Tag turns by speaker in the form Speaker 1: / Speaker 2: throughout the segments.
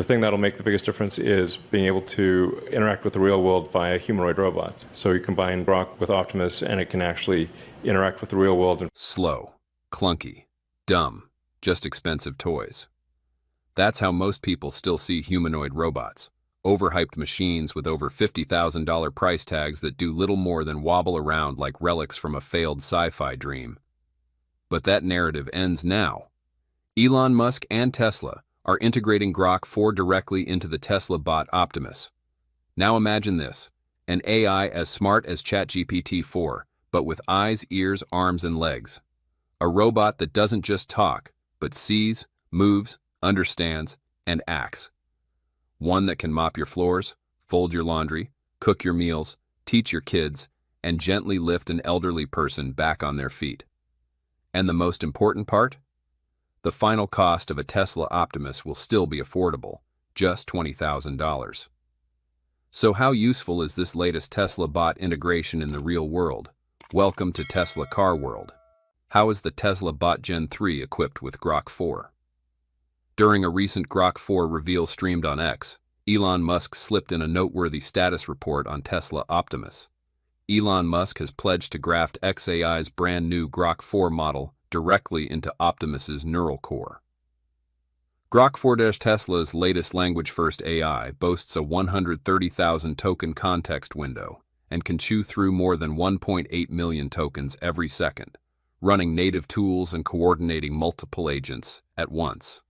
Speaker 1: The thing that'll make the biggest difference is being able to interact with the real world via humanoid robots. So you combine Grok with Optimus, and it can actually interact with the real world.
Speaker 2: Slow, clunky, dumb, just expensive toys. That's how most people still see humanoid robots. Overhyped machines with over $50,000 price tags that do little more than wobble around like relics from a failed sci-fi dream. But that narrative ends now. Elon Musk and Tesla are integrating Grok 4 directly into the Tesla Bot Optimus. Now imagine this, an AI as smart as ChatGPT-4, but with eyes, ears, arms, and legs. A robot that doesn't just talk, but sees, moves, understands, and acts. One that can mop your floors, fold your laundry, cook your meals, teach your kids, and gently lift an elderly person back on their feet. And the most important part? The final cost of a Tesla Optimus will still be affordable, just $20,000. So how useful is this latest Tesla bot integration in the real world? Welcome to Tesla Car World. How is the Tesla Bot Gen 3 equipped with Grok 4? During a recent Grok 4 reveal streamed on X, Elon Musk slipped in a noteworthy status report on Tesla Optimus. Elon Musk has pledged to graft xAI's brand new Grok 4 model directly into Optimus's neural core. Grok 4-Tesla's latest language-first AI boasts a 130,000 token context window and can chew through more than 1.8 million tokens every second, running native tools and coordinating multiple agents at once.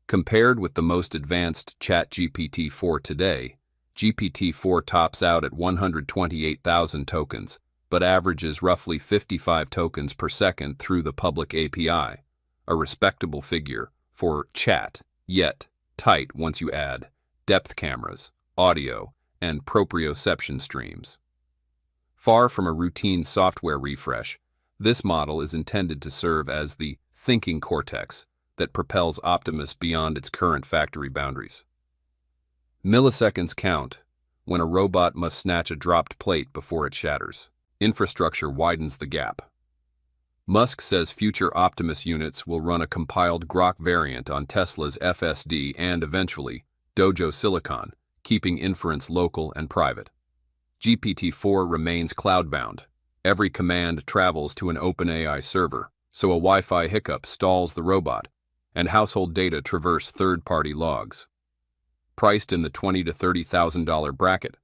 Speaker 2: Compared with the most advanced ChatGPT-4 today, GPT-4 tops out at 128,000 tokens, but averages roughly 55 tokens per second through the public API, a respectable figure for chat, yet tight once you add depth cameras, audio, and proprioception streams. Far from a routine software refresh, this model is intended to serve as the thinking cortex that propels Optimus beyond its current factory boundaries. Milliseconds count when a robot must snatch a dropped plate before it shatters. Infrastructure widens the gap. Musk says future Optimus units will run a compiled Grok variant on Tesla's FSD and, eventually, Dojo Silicon, keeping inference local and private. GPT-4 remains cloud-bound. Every command travels to an OpenAI server, so a Wi-Fi hiccup stalls the robot, and household data traverse third-party logs. Priced in the $20,000 to $30,000 bracket,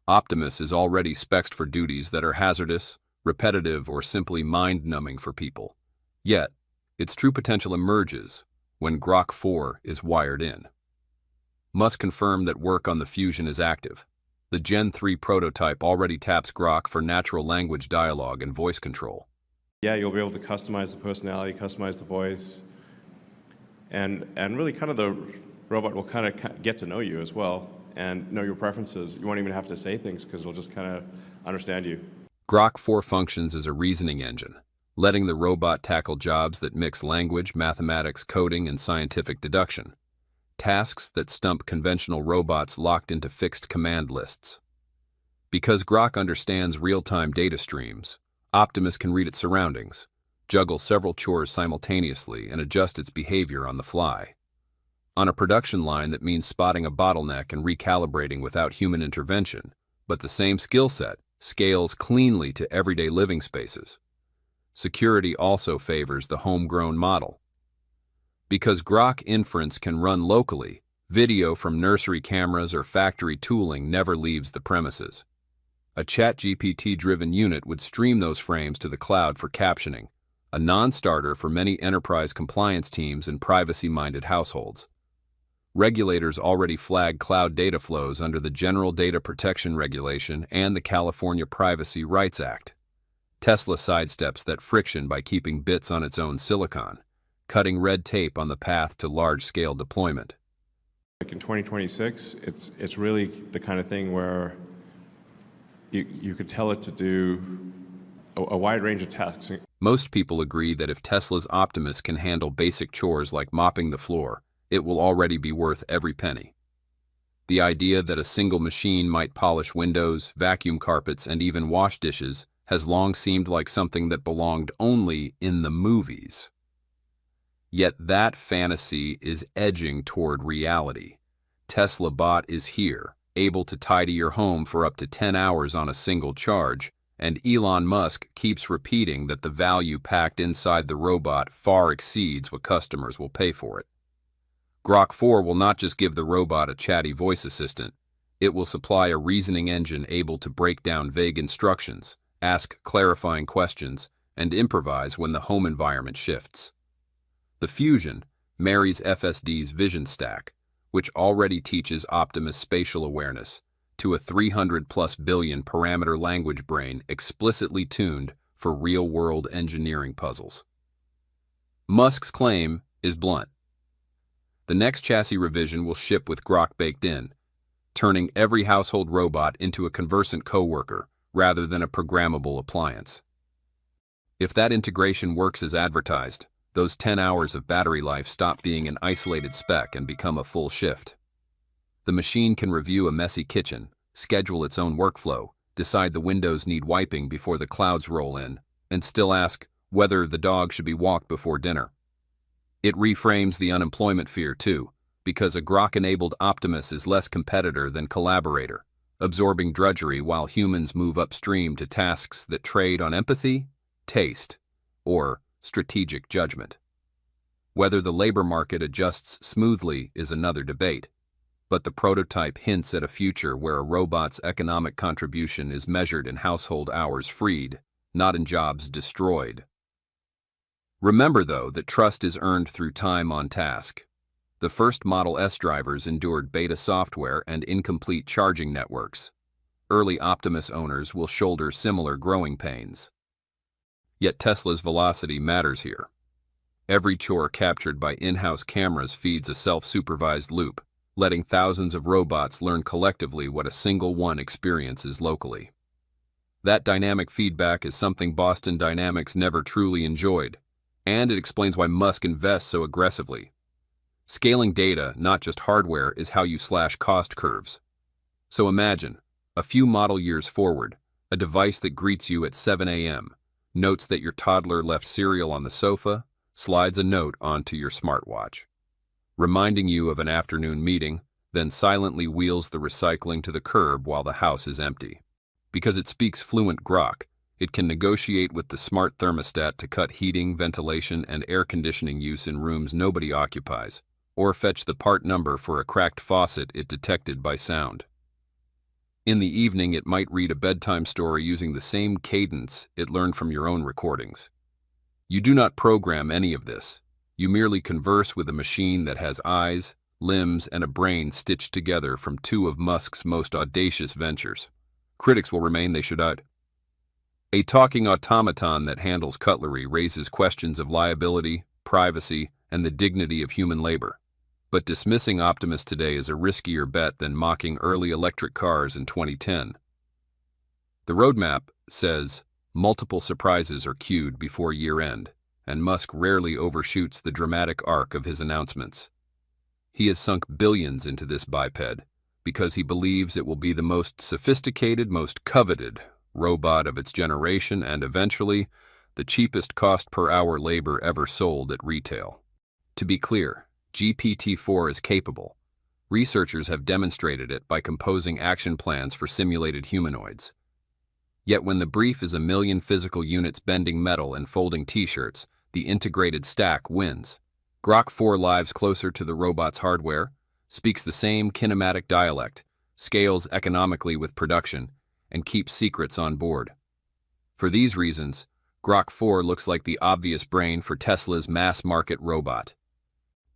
Speaker 2: Optimus is already spec'd for duties that are hazardous, repetitive, or simply mind-numbing for people. Yet, its true potential emerges when Grok 4 is wired in. Musk confirmed that work on the Fusion is active. The Gen 3 prototype already taps Grok for natural language dialogue and voice control.
Speaker 1: Yeah, you'll be able to customize the personality, customize the voice, and really kind of the robot will kind of get to know you as well and know your preferences. You won't even have to say things because it'll just kind of understand you.
Speaker 2: Grok 4 functions as a reasoning engine, letting the robot tackle jobs that mix language, mathematics, coding, and scientific deduction. Tasks that stump conventional robots locked into fixed command lists. Because Grok understands real-time data streams, Optimus can read its surroundings, juggle several chores simultaneously, and adjust its behavior on the fly. On a production line, that means spotting a bottleneck and recalibrating without human intervention, but the same skill set scales cleanly to everyday living spaces. Security also favors the homegrown model. Because Grok inference can run locally, video from nursery cameras or factory tooling never leaves the premises. A ChatGPT-driven unit would stream those frames to the cloud for captioning, a non-starter for many enterprise compliance teams and privacy-minded households. Regulators already flag cloud data flows under the General Data Protection Regulation and the California Privacy Rights Act. Tesla sidesteps that friction by keeping bits on its own silicon, cutting red tape on the path to large-scale deployment.
Speaker 1: Like in 2026, it's really the kind of thing where you could tell it to do a wide range of tasks.
Speaker 2: Most people agree that if Tesla's Optimus can handle basic chores like mopping the floor, it will already be worth every penny. The idea that a single machine might polish windows, vacuum carpets, and even wash dishes has long seemed like something that belonged only in the movies. Yet that fantasy is edging toward reality. Tesla Bot is here, able to tidy your home for up to 10 hours on a single charge, and Elon Musk keeps repeating that the value packed inside the robot far exceeds what customers will pay for it. Grok 4 will not just give the robot a chatty voice assistant, it will supply a reasoning engine able to break down vague instructions, ask clarifying questions, and improvise when the home environment shifts. The Fusion marries FSD's vision stack, which already teaches Optimus spatial awareness, to a 300+ billion parameter language brain explicitly tuned for real-world engineering puzzles. Musk's claim is blunt. The next chassis revision will ship with Grok baked in, turning every household robot into a conversant coworker rather than a programmable appliance. If that integration works as advertised, those 10 hours of battery life stop being an isolated spec and become a full shift. The machine can review a messy kitchen, schedule its own workflow, decide the windows need wiping before the clouds roll in, and still ask whether the dog should be walked before dinner. It reframes the unemployment fear too, because a Grok-enabled Optimus is less competitor than collaborator, absorbing drudgery while humans move upstream to tasks that trade on empathy, taste, or strategic judgment. Whether the labor market adjusts smoothly is another debate, but the prototype hints at a future where a robot's economic contribution is measured in household hours freed, not in jobs destroyed. Remember, though, that trust is earned through time on task. The first Model S drivers endured beta software and incomplete charging networks. Early Optimus owners will shoulder similar growing pains. Yet Tesla's velocity matters here. Every chore captured by in-house cameras feeds a self-supervised loop, letting thousands of robots learn collectively what a single one experiences locally. That dynamic feedback is something Boston Dynamics never truly enjoyed, and it explains why Musk invests so aggressively. Scaling data, not just hardware, is how you slash cost curves. So imagine, a few model years forward, a device that greets you at 7 a.m., notes that your toddler left cereal on the sofa, slides a note onto your smartwatch, reminding you of an afternoon meeting, then silently wheels the recycling to the curb while the house is empty. Because it speaks fluent Grok, it can negotiate with the smart thermostat to cut heating, ventilation, and air conditioning use in rooms nobody occupies, or fetch the part number for a cracked faucet it detected by sound. In the evening, it might read a bedtime story using the same cadence it learned from your own recordings. You do not program any of this. You merely converse with a machine that has eyes, limbs, and a brain stitched together from two of Musk's most audacious ventures. Critics will remain they should add. A talking automaton that handles cutlery raises questions of liability, privacy, and the dignity of human labor. But dismissing Optimus today is a riskier bet than mocking early electric cars in 2010. The roadmap says multiple surprises are queued before year-end, and Musk rarely overshoots the dramatic arc of his announcements. He has sunk billions into this biped because he believes it will be the most sophisticated, most coveted robot of its generation and eventually the cheapest cost per hour labor ever sold at retail. To be clear, GPT-4 is capable. Researchers have demonstrated it by composing action plans for simulated humanoids. Yet when the brief is 1 million physical units bending metal and folding t-shirts, the integrated stack wins. Grok 4 lives closer to the robot's hardware, speaks the same kinematic dialect, scales economically with production, and keeps secrets on board. For these reasons, Grok 4 looks like the obvious brain for Tesla's mass-market robot.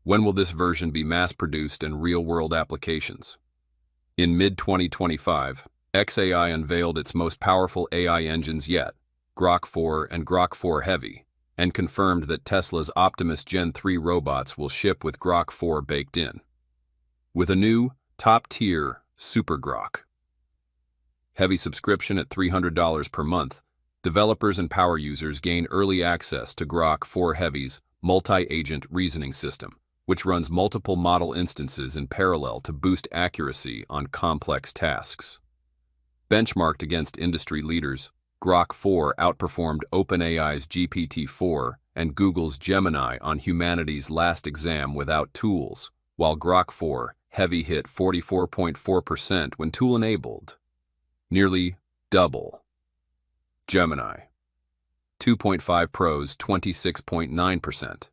Speaker 2: When will this version be mass-produced and real-world applications? In mid-2025, xAI unveiled its most powerful AI engines yet, Grok 4 and Grok 4 Heavy, and confirmed that Tesla's Optimus Gen 3 robots will ship with Grok 4 baked in. With a new, top-tier Super Grok Heavy subscription at $300 per month, developers and power users gain early access to Grok 4 Heavy's multi-agent reasoning system, which runs multiple model instances in parallel to boost accuracy on complex tasks. Benchmarked against industry leaders, Grok 4 outperformed OpenAI's GPT-4 and Google's Gemini on humanity's last exam without tools, while Grok 4 heavy hit 44.4% when tool-enabled. Nearly double. Gemini 2.5 Pro's 26.9%.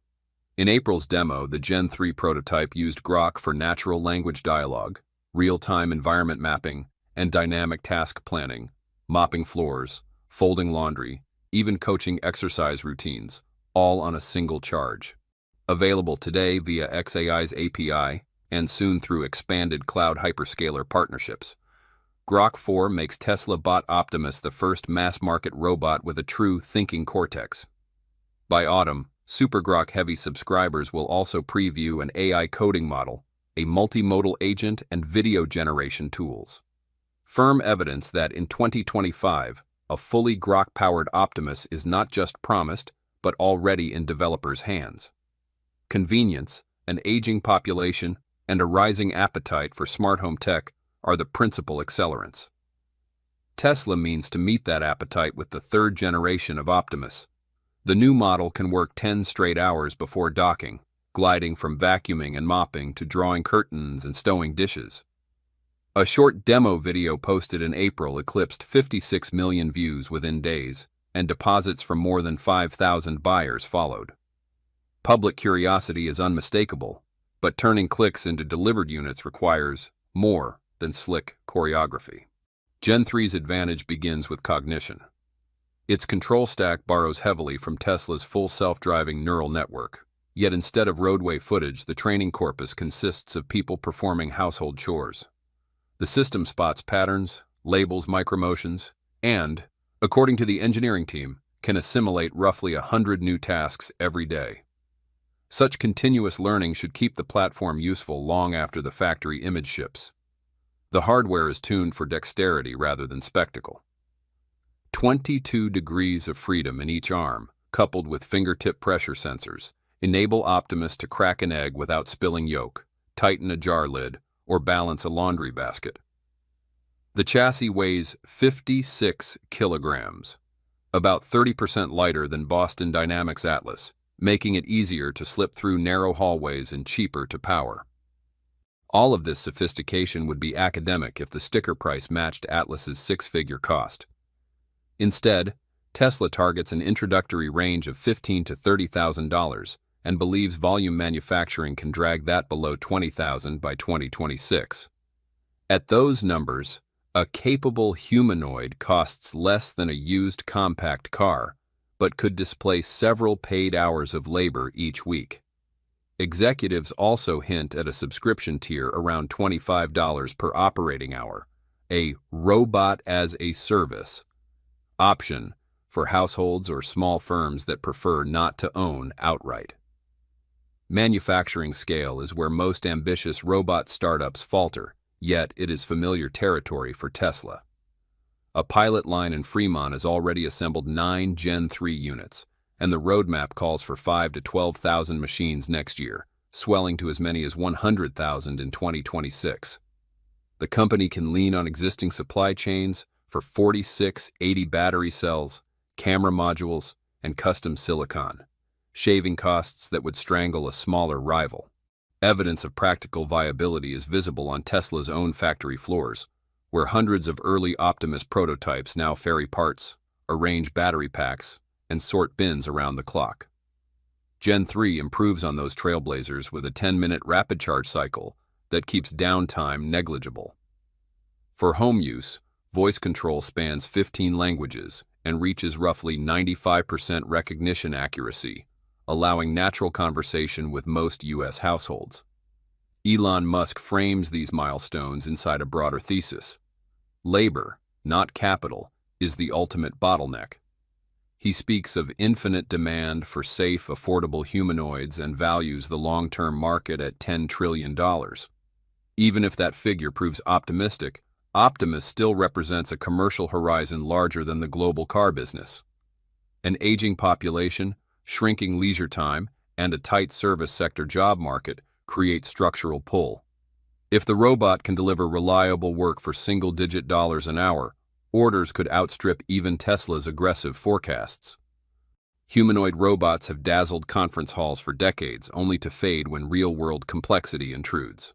Speaker 2: In April's demo, the Gen 3 prototype used Grok for natural language dialogue, real-time environment mapping, and dynamic task planning, mopping floors, folding laundry, even coaching exercise routines, all on a single charge. Available today via xAI's API and soon through expanded cloud hyperscaler partnerships. Grok 4 makes Tesla Bot Optimus the first mass-market robot with a true thinking cortex. By autumn, Super Grok Heavy subscribers will also preview an AI coding model, a multimodal agent, and video generation tools. Firm evidence that in 2025, a fully Grok-powered Optimus is not just promised, but already in developers' hands. Convenience, an aging population, and a rising appetite for smart home tech are the principal accelerants. Tesla means to meet that appetite with the third generation of Optimus. The new model can work 10 straight hours before docking, gliding from vacuuming and mopping to drawing curtains and stowing dishes. A short demo video posted in April eclipsed 56 million views within days, and deposits from more than 5,000 buyers followed. Public curiosity is unmistakable, but turning clicks into delivered units requires more than slick choreography. Gen 3's advantage begins with cognition. Its control stack borrows heavily from Tesla's full self-driving neural network, yet instead of roadway footage, the training corpus consists of people performing household chores. The system spots patterns, labels micromotions, and, according to the engineering team, can assimilate roughly 100 new tasks every day. Such continuous learning should keep the platform useful long after the factory image ships. The hardware is tuned for dexterity rather than spectacle. 22 degrees of freedom in each arm, coupled with fingertip pressure sensors, enable Optimus to crack an egg without spilling yolk, tighten a jar lid, or balance a laundry basket. The chassis weighs 56 kilograms, about 30% lighter than Boston Dynamics Atlas, making it easier to slip through narrow hallways and cheaper to power. All of this sophistication would be academic if the sticker price matched Atlas's six-figure cost. Instead, Tesla targets an introductory range of $15,000 to $30,000 and believes volume manufacturing can drag that below $20,000 by 2026. At those numbers, a capable humanoid costs less than a used compact car, but could displace several paid hours of labor each week. Executives also hint at a subscription tier around $25 per operating hour, a robot-as-a-service option for households or small firms that prefer not to own outright. Manufacturing scale is where most ambitious robot startups falter, yet it is familiar territory for Tesla. A pilot line in Fremont has already assembled 9 Gen 3 units, and the roadmap calls for 5,000 to 12,000 machines next year, swelling to as many as 100,000 in 2026. The company can lean on existing supply chains for 4680 battery cells, camera modules, and custom silicon, shaving costs that would strangle a smaller rival. Evidence of practical viability is visible on Tesla's own factory floors, where hundreds of early Optimus prototypes now ferry parts, arrange battery packs, and sort bins around the clock. Gen 3 improves on those trailblazers with a 10-minute rapid charge cycle that keeps downtime negligible. For home use, voice control spans 15 languages and reaches roughly 95% recognition accuracy, allowing natural conversation with most U.S. households. Elon Musk frames these milestones inside a broader thesis. Labor, not capital, is the ultimate bottleneck. He speaks of infinite demand for safe, affordable humanoids and values the long-term market at $10 trillion. Even if that figure proves optimistic, Optimus still represents a commercial horizon larger than the global car business. An aging population, shrinking leisure time, and a tight service sector job market create structural pull. If the robot can deliver reliable work for single-digit dollars an hour, orders could outstrip even Tesla's aggressive forecasts. Humanoid robots have dazzled conference halls for decades, only to fade when real-world complexity intrudes.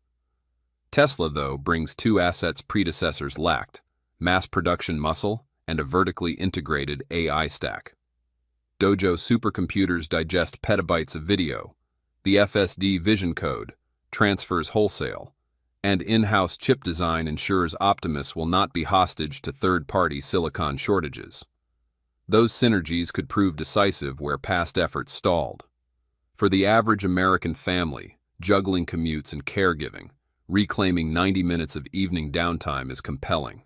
Speaker 2: Tesla, though, brings two assets predecessors lacked: mass production muscle and a vertically integrated AI stack. Dojo supercomputers digest petabytes of video, the FSD vision code transfers wholesale, and in-house chip design ensures Optimus will not be hostage to third-party silicon shortages. Those synergies could prove decisive where past efforts stalled. For the average American family, juggling commutes and caregiving, reclaiming 90 minutes of evening downtime is compelling.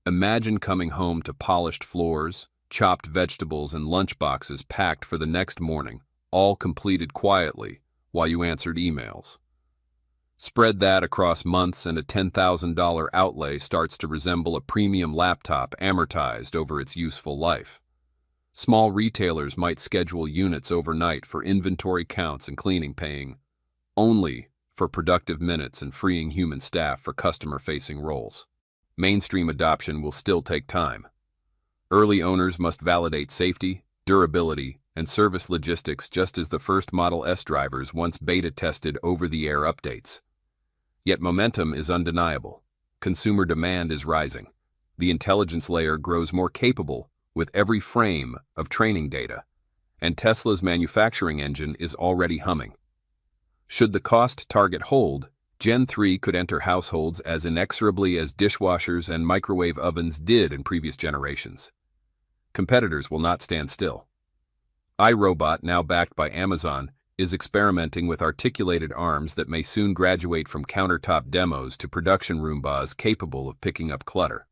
Speaker 2: Imagine coming home to polished floors, chopped vegetables, and lunchboxes packed for the next morning, all completed quietly while you answered emails. Spread that across months and a $10,000 outlay starts to resemble a premium laptop amortized over its useful life. Small retailers might schedule units overnight for inventory counts and cleaning, paying only for productive minutes and freeing human staff for customer-facing roles. Mainstream adoption will still take time. Early owners must validate safety, durability, and service logistics just as the first Model S drivers once beta-tested over-the-air updates. Yet momentum is undeniable. Consumer demand is rising. The intelligence layer grows more capable with every frame of training data, and Tesla's manufacturing engine is already humming. Should the cost target hold, Gen 3 could enter households as inexorably as dishwashers and microwave ovens did in previous generations. Competitors will not stand still. iRobot, now backed by Amazon, is experimenting with articulated arms that may soon graduate from countertop demos to production Roombas capable of picking up clutter.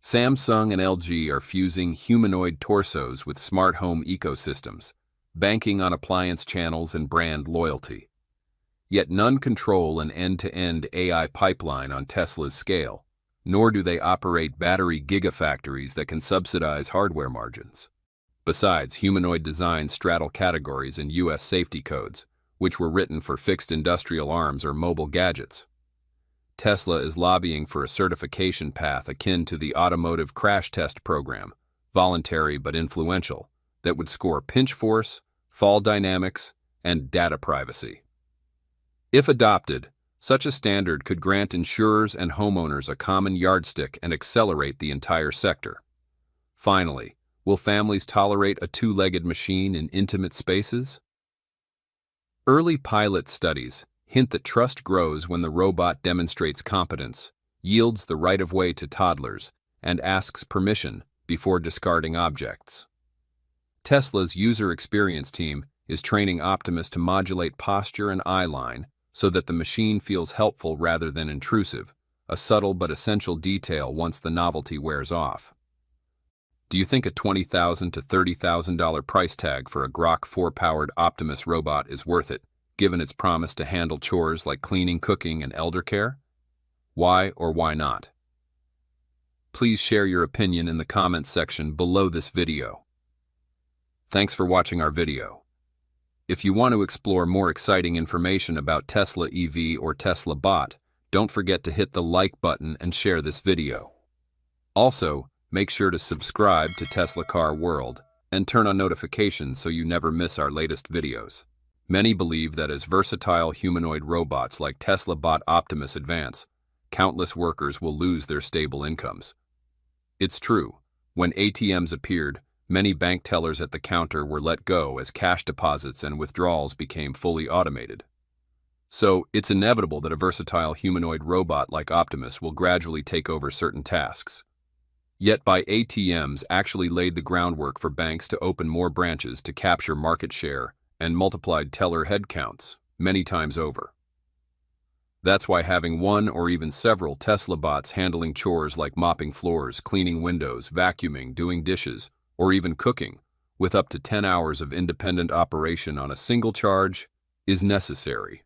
Speaker 2: Samsung and LG are fusing humanoid torsos with smart home ecosystems, banking on appliance channels and brand loyalty. Yet none control an end-to-end AI pipeline on Tesla's scale, nor do they operate battery gigafactories that can subsidize hardware margins. Besides, humanoid designs straddle categories in U.S. safety codes, which were written for fixed industrial arms or mobile gadgets. Tesla is lobbying for a certification path akin to the automotive crash test program, voluntary but influential, that would score pinch force, fall dynamics, and data privacy. If adopted, such a standard could grant insurers and homeowners a common yardstick and accelerate the entire sector. Finally, will families tolerate a two-legged machine in intimate spaces? Early pilot studies hint that trust grows when the robot demonstrates competence, yields the right-of-way to toddlers, and asks permission before discarding objects. Tesla's user experience team is training Optimus to modulate posture and eye line so that the machine feels helpful rather than intrusive, a subtle but essential detail once the novelty wears off. Do you think a $20,000 to $30,000 price tag for a Grok 4-powered Optimus robot is worth it, given its promise to handle chores like cleaning, cooking, and elder care? Why or why not? Please share your opinion in the comments section below this video. Thanks for watching our video. If you want to explore more exciting information about Tesla EV or Tesla Bot, don't forget to hit the like button and share this video. Also, make sure to subscribe to Tesla Car World and turn on notifications so you never miss our latest videos. Many believe that as versatile humanoid robots like Tesla Bot Optimus advance, countless workers will lose their stable incomes. It's true. When ATMs appeared, many bank tellers at the counter were let go as cash deposits and withdrawals became fully automated. So, it's inevitable that a versatile humanoid robot like Optimus will gradually take over certain tasks. Yet by ATMs actually laid the groundwork for banks to open more branches to capture market share and multiplied teller headcounts many times over. That's why having one or even several Tesla bots handling chores like mopping floors, cleaning windows, vacuuming, doing dishes, or even cooking, with up to 10 hours of independent operation on a single charge, is necessary.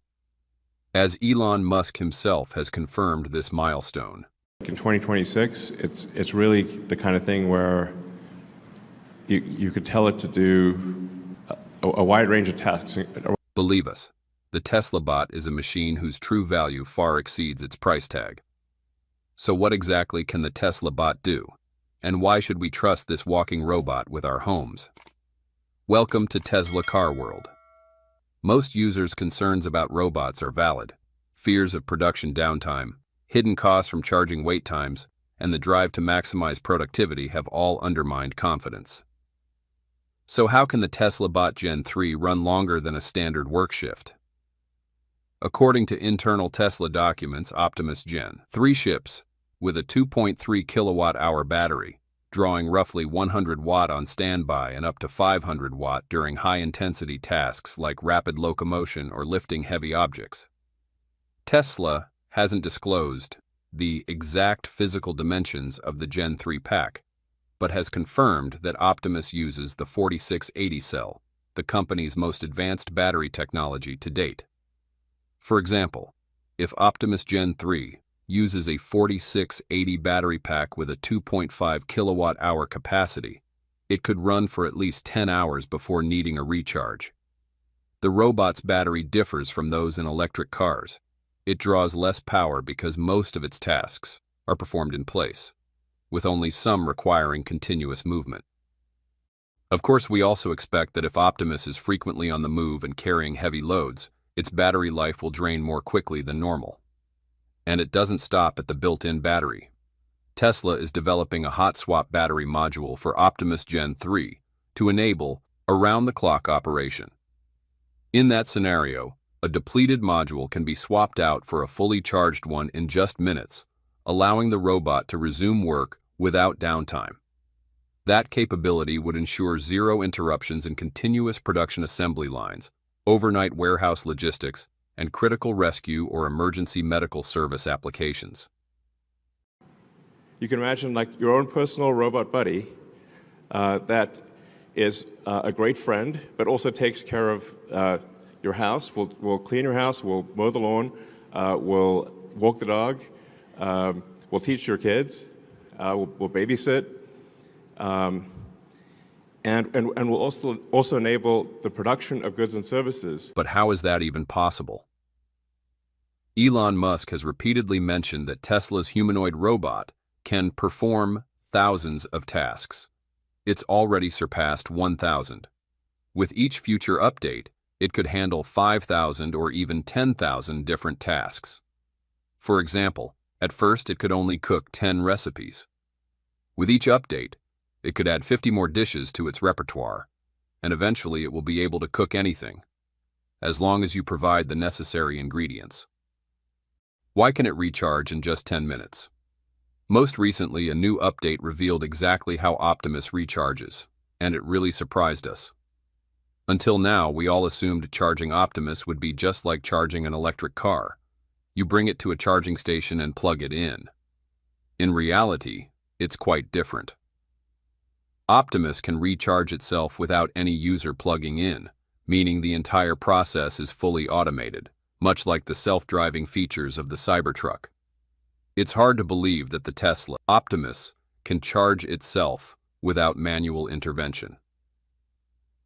Speaker 2: As Elon Musk himself has confirmed this milestone.
Speaker 1: In 2026, it's really the kind of thing where you could tell it to do a wide range of tasks.
Speaker 2: Believe us, the Tesla Bot is a machine whose true value far exceeds its price tag. So what exactly can the Tesla Bot do? And why should we trust this walking robot with our homes? Welcome to Tesla Car World. Most users' concerns about robots are valid. Fears of production downtime, hidden costs from charging wait times, and the drive to maximize productivity have all undermined confidence. So how can the Tesla Bot Gen 3 run longer than a standard work shift? According to internal Tesla documents, Optimus Gen 3 ships with a 2.3 kilowatt-hour battery, drawing roughly 100 watt on standby and up to 500 watt during high-intensity tasks like rapid locomotion or lifting heavy objects. Tesla hasn't disclosed the exact physical dimensions of the Gen 3 pack, but has confirmed that Optimus uses the 4680 cell, the company's most advanced battery technology to date. For example, if Optimus Gen 3 uses a 4680 battery pack with a 2.5 kilowatt-hour capacity, it could run for at least 10 hours before needing a recharge. The robot's battery differs from those in electric cars. It draws less power because most of its tasks are performed in place, with only some requiring continuous movement. Of course, we also expect that if Optimus is frequently on the move and carrying heavy loads, its battery life will drain more quickly than normal. And it doesn't stop at the built-in battery. Tesla is developing a hot swap battery module for Optimus Gen 3 to enable around-the-clock operation. In that scenario, a depleted module can be swapped out for a fully charged one in just minutes, allowing the robot to resume work without downtime. That capability would ensure zero interruptions in continuous production assembly lines, overnight warehouse logistics, and critical rescue or emergency medical service applications.
Speaker 1: You can imagine like your own personal robot buddy that is a great friend, but also takes care of your house. We'll clean your house, we'll mow the lawn, we'll walk the dog, we'll teach your kids, we'll babysit, and we'll also enable the production of goods and services.
Speaker 2: But how is that even possible? Elon Musk has repeatedly mentioned that Tesla's humanoid robot can perform thousands of tasks. It's already surpassed 1,000. With each future update, it could handle 5,000 or even 10,000 different tasks. For example, at first it could only cook 10 recipes. With each update, it could add 50 more dishes to its repertoire, and eventually it will be able to cook anything, as long as you provide the necessary ingredients. Why can it recharge in just 10 minutes? Most recently, a new update revealed exactly how Optimus recharges, and it really surprised us. Until now, we all assumed charging Optimus would be just like charging an electric car. You bring it to a charging station and plug it in. In reality, it's quite different. Optimus can recharge itself without any user plugging in, meaning the entire process is fully automated, much like the self-driving features of the Cybertruck. It's hard to believe that the Tesla Optimus can charge itself without manual intervention.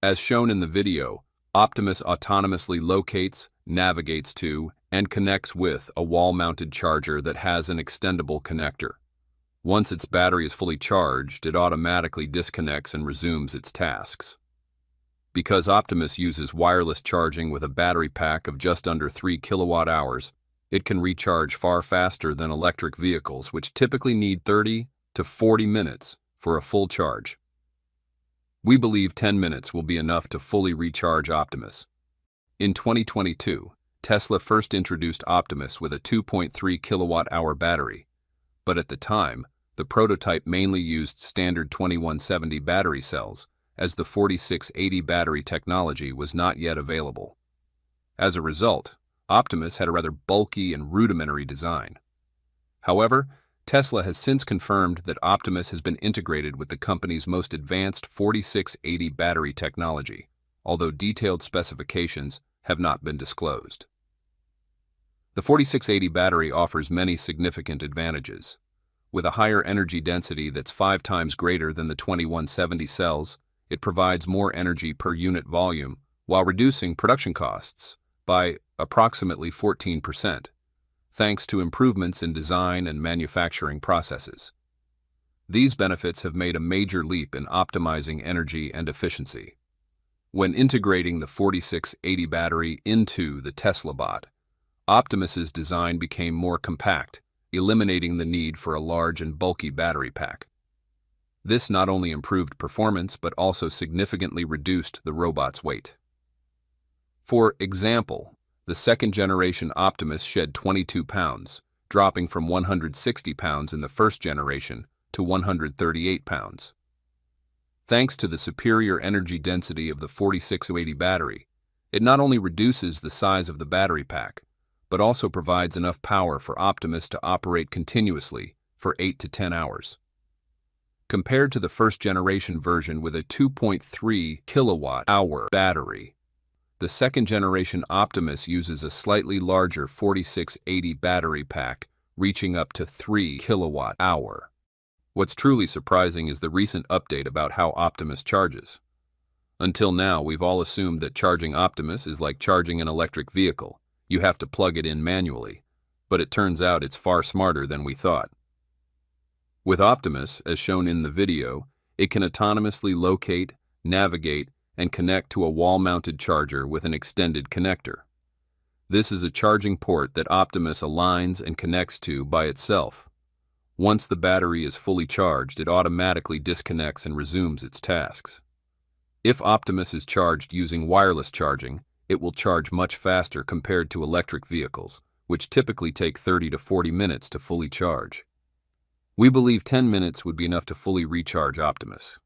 Speaker 2: As shown in the video, Optimus autonomously locates, navigates to, and connects with a wall-mounted charger that has an extendable connector. Once its battery is fully charged, it automatically disconnects and resumes its tasks. Because Optimus uses wireless charging with a battery pack of just under 3 kilowatt-hours, it can recharge far faster than electric vehicles, which typically need 30 to 40 minutes for a full charge. We believe 10 minutes will be enough to fully recharge Optimus. In 2022, Tesla first introduced Optimus with a 2.3 kilowatt-hour battery, but at the time, the prototype mainly used standard 2170 battery cells, as the 4680 battery technology was not yet available. As a result, Optimus had a rather bulky and rudimentary design. However, Tesla has since confirmed that Optimus has been integrated with the company's most advanced 4680 battery technology, although detailed specifications have not been disclosed. The 4680 battery offers many significant advantages. With a higher energy density that's 5 times greater than the 2170 cells, it provides more energy per unit volume while reducing production costs by approximately 14%, thanks to improvements in design and manufacturing processes. These benefits have made a major leap in optimizing energy and efficiency. When integrating the 4680 battery into the Tesla Bot, Optimus's design became more compact, eliminating the need for a large and bulky battery pack. This not only improved performance but also significantly reduced the robot's weight. For example, the second-generation Optimus shed 22 pounds, dropping from 160 pounds in the first generation to 138 pounds. Thanks to the superior energy density of the 4680 battery, it not only reduces the size of the battery pack, but also provides enough power for Optimus to operate continuously for 8 to 10 hours. Compared to the first-generation version with a 2.3 kilowatt-hour battery, the second-generation Optimus uses a slightly larger 4680 battery pack, reaching up to 3 kilowatt-hour. What's truly surprising is the recent update about how Optimus charges. Until now, we've all assumed that charging Optimus is like charging an electric vehicle. You have to plug it in manually, but it turns out it's far smarter than we thought. With Optimus, as shown in the video, it can autonomously locate, navigate, and connect to a wall-mounted charger with an extended connector. This is a charging port that Optimus aligns and connects to by itself. Once the battery is fully charged, it automatically disconnects and resumes its tasks. If Optimus is charged using wireless charging, it will charge much faster compared to electric vehicles, which typically take 30 to 40 minutes to fully charge. We believe 10 minutes would be enough to fully recharge Optimus.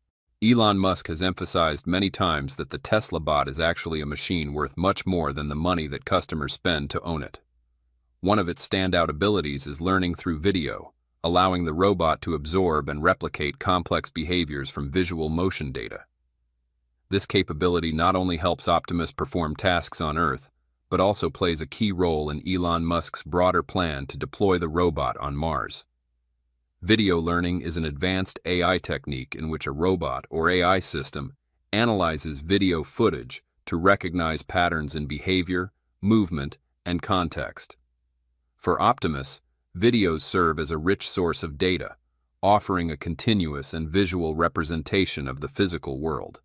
Speaker 2: Elon Musk has emphasized many times that the Tesla Bot is actually a machine worth much more than the money that customers spend to own it. One of its standout abilities is learning through video, allowing the robot to absorb and replicate complex behaviors from visual motion data. This capability not only helps Optimus perform tasks on Earth, but also plays a key role in Elon Musk's broader plan to deploy the robot on Mars. Video learning is an advanced AI technique in which a robot or AI system analyzes video footage to recognize patterns in behavior, movement, and context. For Optimus, videos serve as a rich source of data, offering a continuous and visual representation of the physical world.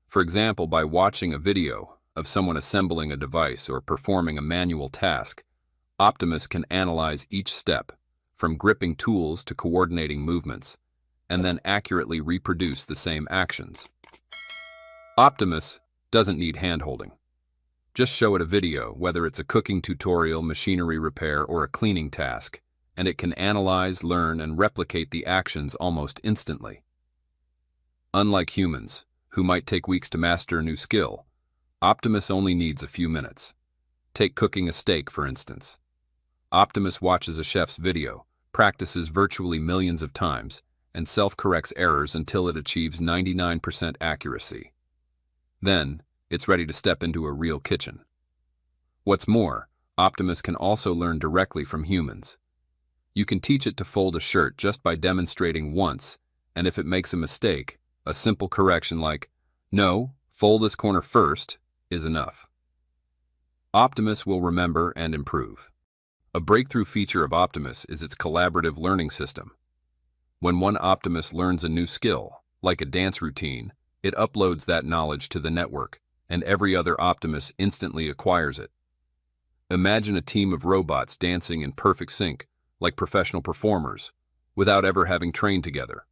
Speaker 2: For example, by watching a video of someone assembling a device or performing a manual task, Optimus can analyze each step, from gripping tools to coordinating movements, and then accurately reproduce the same actions. Optimus doesn't need hand-holding. Just show it a video, whether it's a cooking tutorial, machinery repair, or a cleaning task, and it can analyze, learn, and replicate the actions almost instantly. Unlike humans, who might take weeks to master a new skill, Optimus only needs a few minutes. Take cooking a steak, for instance. Optimus watches a chef's video, practices virtually millions of times, and self-corrects errors until it achieves 99% accuracy. Then, it's ready to step into a real kitchen. What's more, Optimus can also learn directly from humans. You can teach it to fold a shirt just by demonstrating once, and if it makes a mistake, a simple correction like, "No, fold this corner first," is enough. Optimus will remember and improve. A breakthrough feature of Optimus is its collaborative learning system. When one Optimus learns a new skill, like a dance routine, it uploads that knowledge to the network, and every other Optimus instantly acquires it. Imagine a team of robots dancing in perfect sync, like professional performers, without ever having trained together.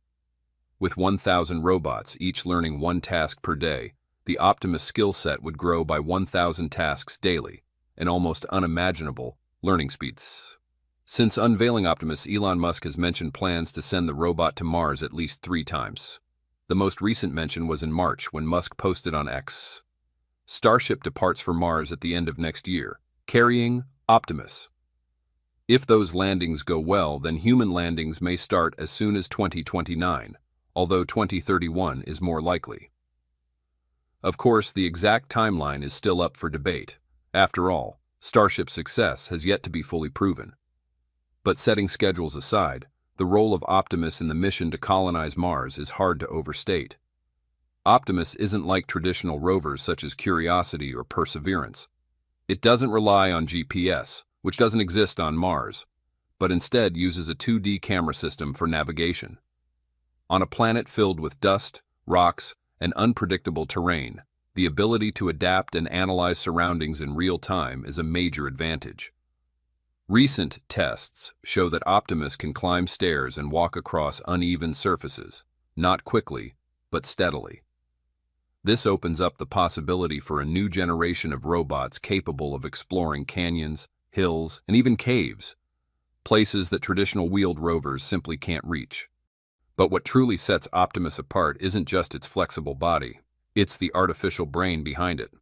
Speaker 2: With 1,000 robots, each learning one task per day, the Optimus skill set would grow by 1,000 tasks daily, an almost unimaginable learning speeds. Since unveiling Optimus, Elon Musk has mentioned plans to send the robot to Mars at least 3 times. The most recent mention was in March when Musk posted on X, "Starship departs for Mars at the end of next year, carrying Optimus." If those landings go well, then human landings may start as soon as 2029, although 2031 is more likely. Of course, the exact timeline is still up for debate. After all, Starship's success has yet to be fully proven. But setting schedules aside, the role of Optimus in the mission to colonize Mars is hard to overstate. Optimus isn't like traditional rovers such as Curiosity or Perseverance. It doesn't rely on GPS, which doesn't exist on Mars, but instead uses a 2D camera system for navigation. On a planet filled with dust, rocks, and unpredictable terrain, the ability to adapt and analyze surroundings in real time is a major advantage. Recent tests show that Optimus can climb stairs and walk across uneven surfaces, not quickly, but steadily. This opens up the possibility for a new generation of robots capable of exploring canyons, hills, and even caves, places that traditional wheeled rovers simply can't reach. But what truly sets Optimus apart isn't just its flexible body, it's the artificial brain behind it.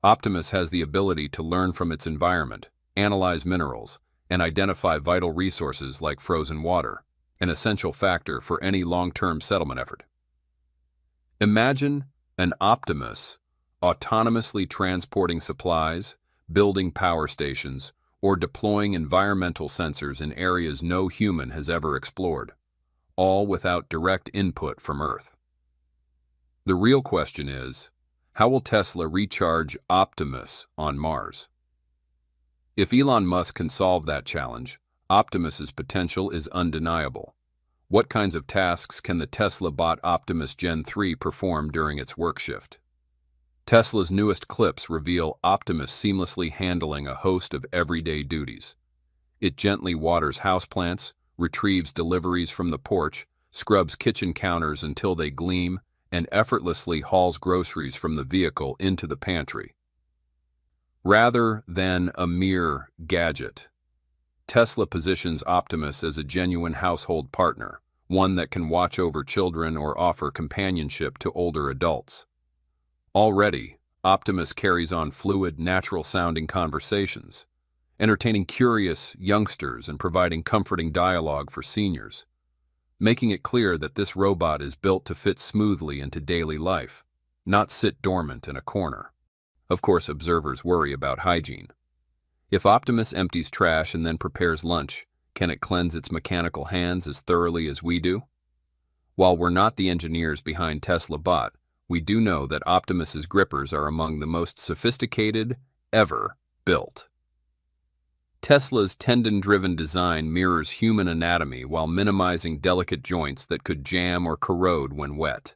Speaker 2: Optimus has the ability to learn from its environment, analyze minerals, and identify vital resources like frozen water, an essential factor for any long-term settlement effort. Imagine an Optimus autonomously transporting supplies, building power stations, or deploying environmental sensors in areas no human has ever explored, all without direct input from Earth. The real question is, how will Tesla recharge Optimus on Mars? If Elon Musk can solve that challenge, Optimus's potential is undeniable. What kinds of tasks can the Tesla Bot Optimus Gen 3 perform during its work shift? Tesla's newest clips reveal Optimus seamlessly handling a host of everyday duties. It gently waters houseplants, retrieves deliveries from the porch, scrubs kitchen counters until they gleam, and effortlessly hauls groceries from the vehicle into the pantry. Rather than a mere gadget, Tesla positions Optimus as a genuine household partner, one that can watch over children or offer companionship to older adults. Already, Optimus carries on fluid, natural-sounding conversations, entertaining curious youngsters and providing comforting dialogue for seniors, making it clear that this robot is built to fit smoothly into daily life, not sit dormant in a corner. Of course, observers worry about hygiene. If Optimus empties trash and then prepares lunch, can it cleanse its mechanical hands as thoroughly as we do? While we're not the engineers behind Tesla Bot, we do know that Optimus's grippers are among the most sophisticated ever built. Tesla's tendon-driven design mirrors human anatomy while minimizing delicate joints that could jam or corrode when wet.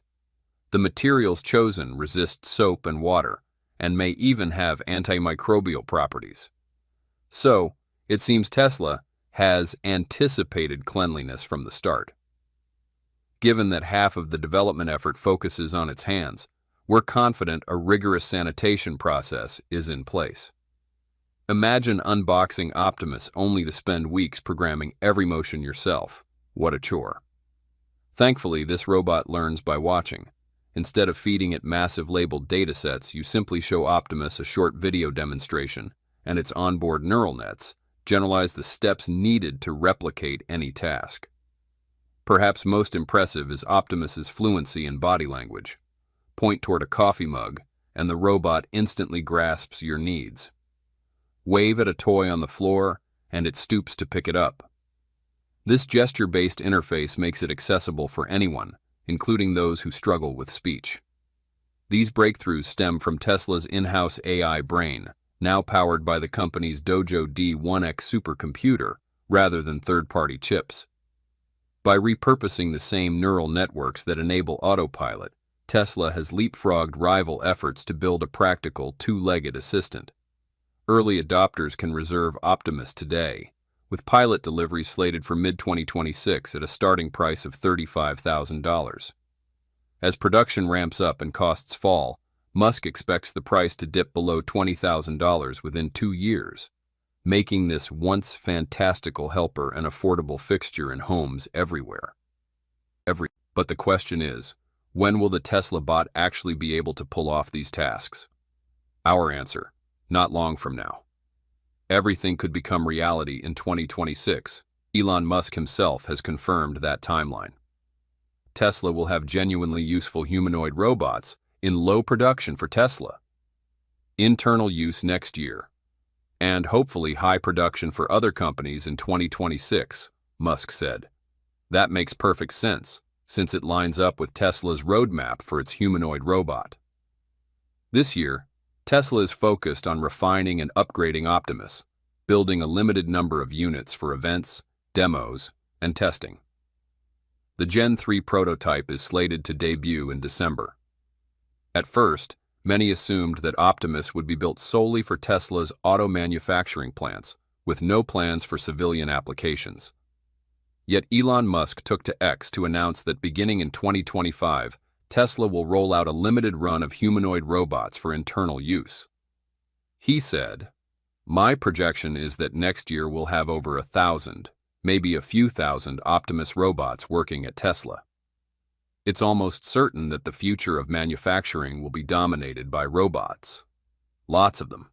Speaker 2: The materials chosen resist soap and water, and may even have antimicrobial properties. So, it seems Tesla has anticipated cleanliness from the start. Given that half of the development effort focuses on its hands, we're confident a rigorous sanitation process is in place. Imagine unboxing Optimus only to spend weeks programming every motion yourself. What a chore. Thankfully, this robot learns by watching. Instead of feeding it massive labeled datasets, you simply show Optimus a short video demonstration, and its onboard neural nets generalize the steps needed to replicate any task. Perhaps most impressive is Optimus's fluency in body language. Point toward a coffee mug, and the robot instantly grasps your needs. Wave at a toy on the floor, and it stoops to pick it up. This gesture-based interface makes it accessible for anyone, including those who struggle with speech. These breakthroughs stem from Tesla's in-house AI brain, now powered by the company's Dojo D1X supercomputer rather than third-party chips. By repurposing the same neural networks that enable autopilot, Tesla has leapfrogged rival efforts to build a practical two-legged assistant. Early adopters can reserve Optimus today, with pilot delivery slated for mid-2026 at a starting price of $35,000. As production ramps up and costs fall, Musk expects the price to dip below $20,000 within 2 years, making this once fantastical helper an affordable fixture in homes everywhere. But the question is, when will the Tesla Bot actually be able to pull off these tasks? Our answer, not long from now. Everything could become reality in 2026. Elon Musk himself has confirmed that timeline. Tesla will have genuinely useful humanoid robots in low production for Tesla, internal use next year, and hopefully high production for other companies in 2026, Musk said. That makes perfect sense, since it lines up with Tesla's roadmap for its humanoid robot. This year, Tesla is focused on refining and upgrading Optimus, building a limited number of units for events, demos, and testing. The Gen 3 prototype is slated to debut in December. At first, Many assumed that Optimus would be built solely for Tesla's auto manufacturing plants, with no plans for civilian applications. Yet Elon Musk took to X to announce that beginning in 2025, Tesla will roll out a limited run of humanoid robots for internal use. He said, "My projection is that next year we'll have over 1,000, maybe a few thousand Optimus robots working at Tesla. It's almost certain that the future of manufacturing will be dominated by robots. Lots of them.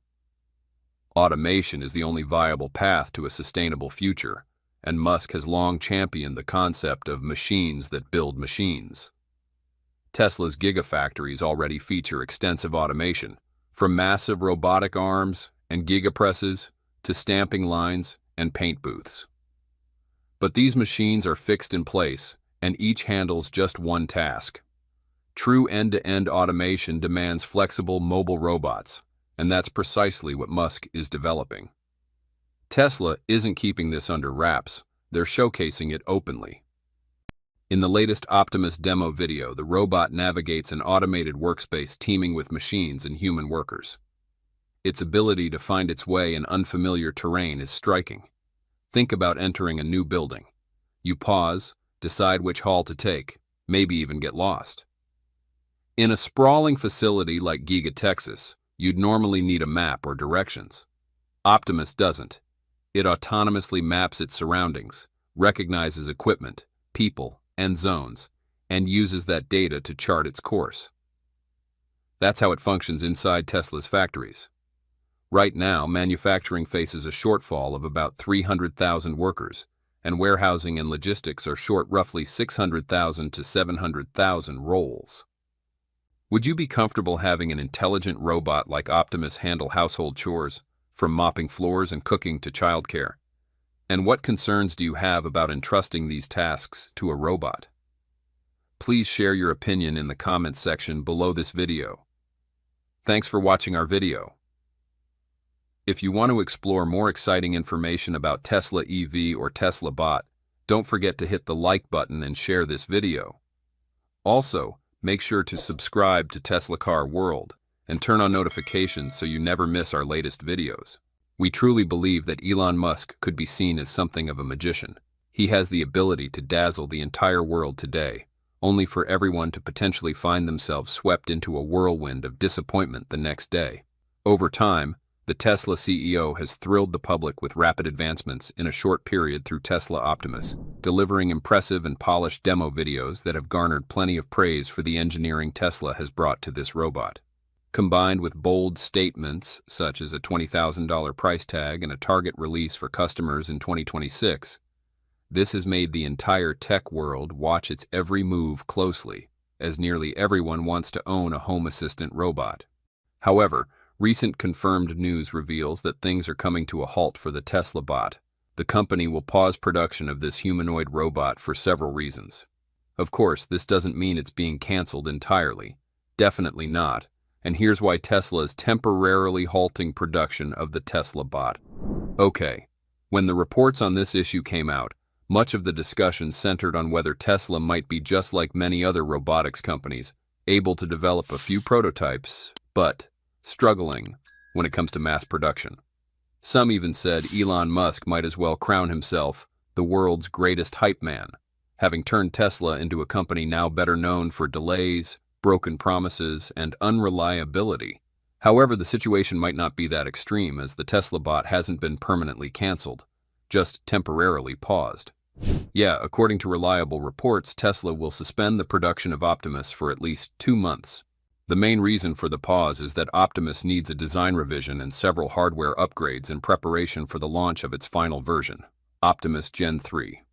Speaker 2: Automation is the only viable path to a sustainable future, and Musk has long championed the concept of machines that build machines. Tesla's gigafactories already feature extensive automation, from massive robotic arms and gigapresses to stamping lines and paint booths. But these machines are fixed in place, and each handles just one task. True end-to-end automation demands flexible mobile robots, and that's precisely what Musk is developing. Tesla isn't keeping this under wraps, they're showcasing it openly. In the latest Optimus demo video, the robot navigates an automated workspace teeming with machines and human workers. Its ability to find its way in unfamiliar terrain is striking. Think about entering a new building. You pause, decide which hall to take, maybe even get lost. In a sprawling facility like Giga Texas, you'd normally need a map or directions. Optimus doesn't. It autonomously maps its surroundings, recognizes equipment, people, and zones, and uses that data to chart its course. That's how it functions inside Tesla's factories. Right now, manufacturing faces a shortfall of about 300,000 workers, and warehousing and logistics are short roughly 600,000 to 700,000 roles. Would you be comfortable having an intelligent robot like Optimus handle household chores, from mopping floors and cooking to childcare? And what concerns do you have about entrusting these tasks to a robot? Please share your opinion in the comments section below this video. Thanks for watching our video. If you want to explore more exciting information about Tesla EV or Tesla Bot, don't forget to hit the like button and share this video. Also, make sure to subscribe to Tesla Car World and turn on notifications so you never miss our latest videos. We truly believe that Elon Musk could be seen as something of a magician. He has the ability to dazzle the entire world today, only for everyone to potentially find themselves swept into a whirlwind of disappointment the next day. Over time, the Tesla CEO has thrilled the public with rapid advancements in a short period through Tesla Optimus, delivering impressive and polished demo videos that have garnered plenty of praise for the engineering Tesla has brought to this robot. Combined with bold statements such as a $20,000 price tag and a target release for customers in 2026, this has made the entire tech world watch its every move closely, as nearly everyone wants to own a home assistant robot. However, recent confirmed news reveals that things are coming to a halt for the Tesla Bot. The company will pause production of this humanoid robot for several reasons. Of course, this doesn't mean it's being canceled entirely. Definitely not. And here's why Tesla is temporarily halting production of the Tesla Bot. Okay, when the reports on this issue came out, much of the discussion centered on whether Tesla might be just like many other robotics companies, able to develop a few prototypes, but struggling when it comes to mass production. Some even said Elon Musk might as well crown himself the world's greatest hype man, having turned Tesla into a company now better known for delays, broken promises, and unreliability. However, the situation might not be that extreme, as the Tesla Bot hasn't been permanently canceled, just temporarily paused. Yeah, according to reliable reports, Tesla will suspend the production of Optimus for at least 2 months. The main reason for the pause is that Optimus needs a design revision and several hardware upgrades in preparation for the launch of its final version, Optimus Gen 3.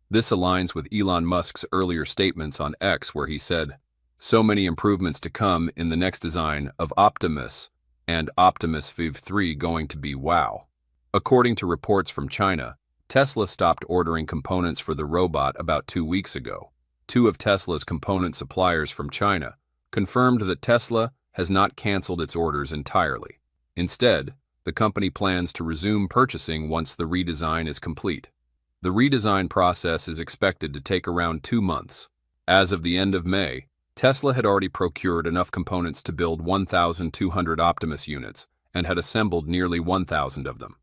Speaker 2: This aligns with Elon Musk's earlier statements on X, where he said, "So many improvements to come in the next design of Optimus, and Optimus Viv 3 going to be wow." According to reports from China, Tesla stopped ordering components for the robot about 2 weeks ago. 2 of Tesla's component suppliers from China confirmed that Tesla has not canceled its orders entirely. Instead, the company plans to resume purchasing once the redesign is complete. The redesign process is expected to take around 2 months. As of the end of May, Tesla had already procured enough components to build 1,200 Optimus units and had assembled nearly 1,000 of them.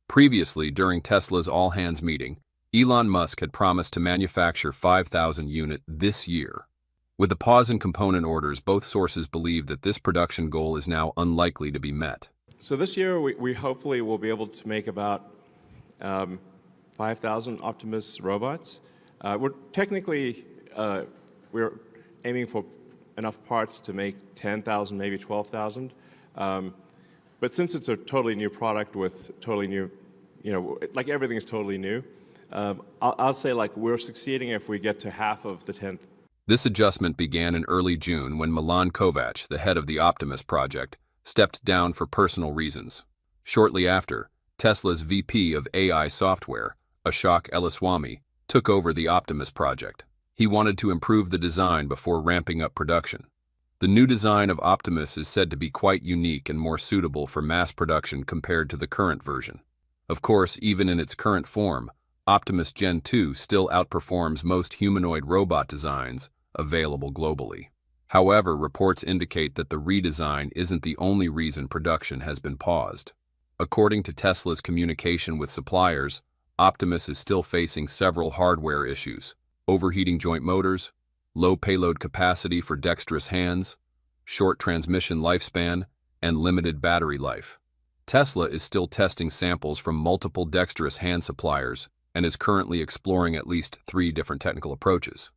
Speaker 2: Previously, during Tesla's all-hands meeting, Elon Musk had promised to manufacture 5,000 units this year. With the pause in component orders, both sources believe that this production goal is now unlikely to be met.
Speaker 1: So this year, we hopefully will be able to make about 5,000 Optimus robots. We're aiming for enough parts to make 10,000, maybe 12,000. But since it's a totally new product with totally new, like everything is totally new, I'll say like we're succeeding if we get to half of the 10th.
Speaker 2: This adjustment began in early June when Milan Kovac, the head of the Optimus project, stepped down for personal reasons. Shortly after, Tesla's VP of AI software, Ashok Elaswamy, took over the Optimus project. He wanted to improve the design before ramping up production. The new design of Optimus is said to be quite unique and more suitable for mass production compared to the current version. Of course, even in its current form, Optimus Gen 2 still outperforms most humanoid robot designs available globally. However, reports indicate that the redesign isn't the only reason production has been paused. According to Tesla's communication with suppliers, Optimus is still facing several hardware issues: overheating joint motors, low payload capacity for dexterous hands, short transmission lifespan, and limited battery life. Tesla is still testing samples from multiple dexterous hand suppliers and is currently exploring at least 3 different technical approaches.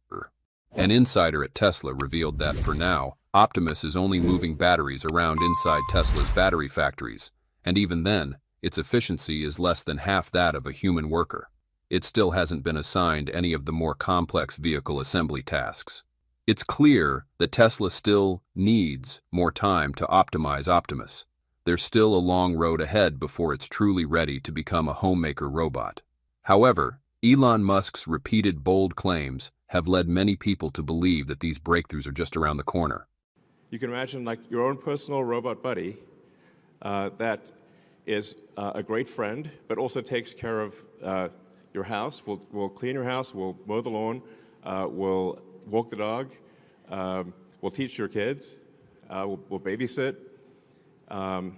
Speaker 2: An insider at Tesla revealed that, for now, Optimus is only moving batteries around inside Tesla's battery factories, and even then, its efficiency is less than half that of a human worker. It still hasn't been assigned any of the more complex vehicle assembly tasks. It's clear that Tesla still needs more time to optimize Optimus. There's still a long road ahead before it's truly ready to become a homemaker robot. However, Elon Musk's repeated bold claims have led many people to believe that these breakthroughs are just around the corner.
Speaker 1: You can imagine like your own personal robot buddy that is a great friend, but also takes care of your house. We'll clean your house, we'll mow the lawn, we'll walk the dog, we'll teach your kids, we'll babysit, and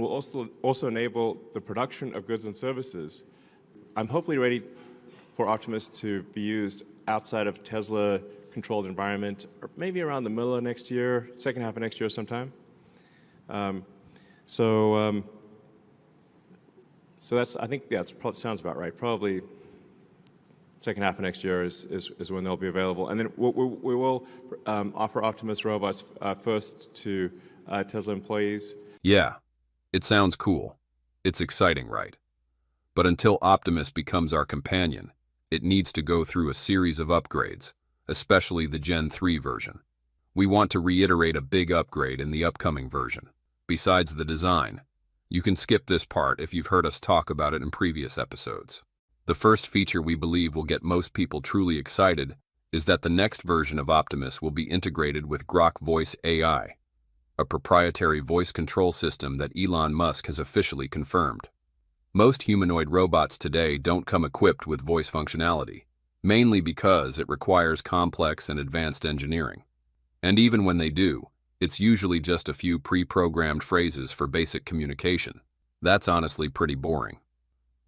Speaker 1: we'll also enable the production of goods and services. I'm hopefully ready for Optimus to be used outside of Tesla-controlled environment, or maybe around the middle of next year, second half of next year sometime. So that's, I think, yeah, sounds about right. Probably second half of next year is when they'll be available. And then we will offer Optimus robots first to Tesla employees.
Speaker 2: Yeah, it sounds cool. It's exciting, right? But until Optimus becomes our companion, it needs to go through a series of upgrades, especially the Gen 3 version. We want to reiterate a big upgrade in the upcoming version. Besides the design, you can skip this part if you've heard us talk about it in previous episodes. The first feature we believe will get most people truly excited is that the next version of Optimus will be integrated with Grok Voice AI, a proprietary voice control system that Elon Musk has officially confirmed. Most humanoid robots today don't come equipped with voice functionality, mainly because it requires complex and advanced engineering. And even when they do, it's usually just a few pre-programmed phrases for basic communication. That's honestly pretty boring.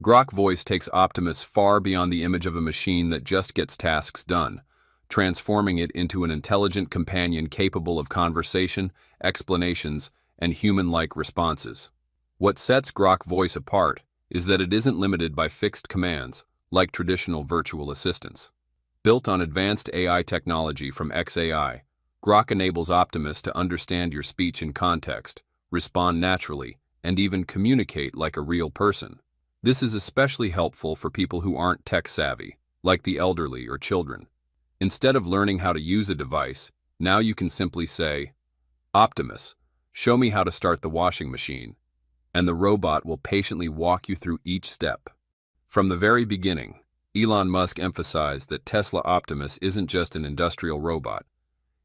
Speaker 2: Grok Voice takes Optimus far beyond the image of a machine that just gets tasks done, transforming it into an intelligent companion capable of conversation, explanations, and human-like responses. What sets Grok Voice apart is that it isn't limited by fixed commands, like traditional virtual assistants. Built on advanced AI technology from xAI, Grok enables Optimus to understand your speech in context, respond naturally, and even communicate like a real person. This is especially helpful for people who aren't tech-savvy, like the elderly or children. Instead of learning how to use a device, now you can simply say, "Optimus, show me how to start the washing machine," and the robot will patiently walk you through each step. From the very beginning, Elon Musk emphasized that Tesla Optimus isn't just an industrial robot.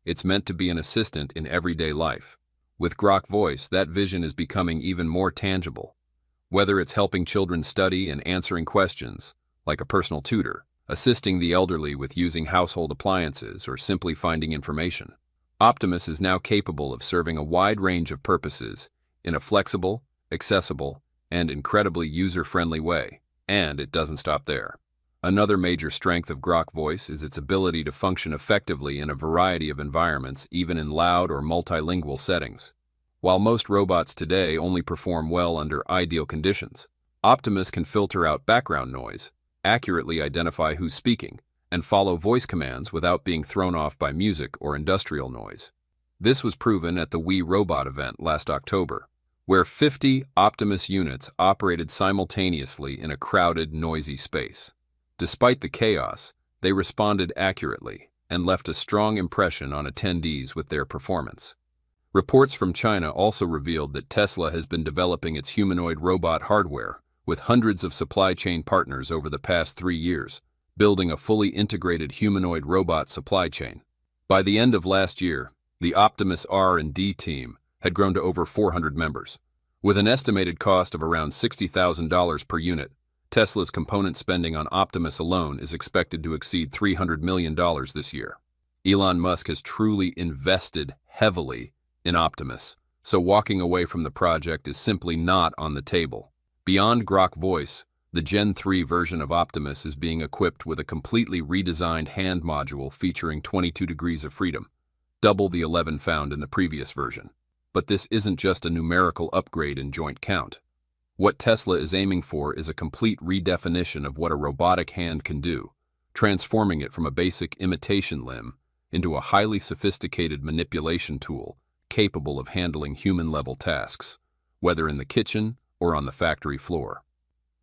Speaker 2: It's meant to be an assistant in everyday life. With Grok Voice, that vision is becoming even more tangible. Whether it's helping children study and answering questions, like a personal tutor, assisting the elderly with using household appliances or simply finding information. Optimus is now capable of serving a wide range of purposes in a flexible, accessible, and incredibly user-friendly way. And it doesn't stop there. Another major strength of Grok Voice is its ability to function effectively in a variety of environments, even in loud or multilingual settings. While most robots today only perform well under ideal conditions, Optimus can filter out background noise, accurately identify who's speaking, and follow voice commands without being thrown off by music or industrial noise. This was proven at the We Robot event last October, where 50 Optimus units operated simultaneously in a crowded, noisy space. Despite the chaos, they responded accurately and left a strong impression on attendees with their performance. Reports from China also revealed that Tesla has been developing its humanoid robot hardware with hundreds of supply chain partners over the past 3 years, building a fully integrated humanoid robot supply chain. By the end of last year, the Optimus R&D team had grown to over 400 members. With an estimated cost of around $60,000 per unit, Tesla's component spending on Optimus alone is expected to exceed $300 million this year. Elon Musk has truly invested heavily in Optimus, so walking away from the project is simply not on the table. Beyond Grok Voice, the Gen 3 version of Optimus is being equipped with a completely redesigned hand module featuring 22 degrees of freedom, double the 11 found in the previous version. But this isn't just a numerical upgrade in joint count. What Tesla is aiming for is a complete redefinition of what a robotic hand can do, transforming it from a basic imitation limb into a highly sophisticated manipulation tool capable of handling human-level tasks, whether in the kitchen or on the factory floor.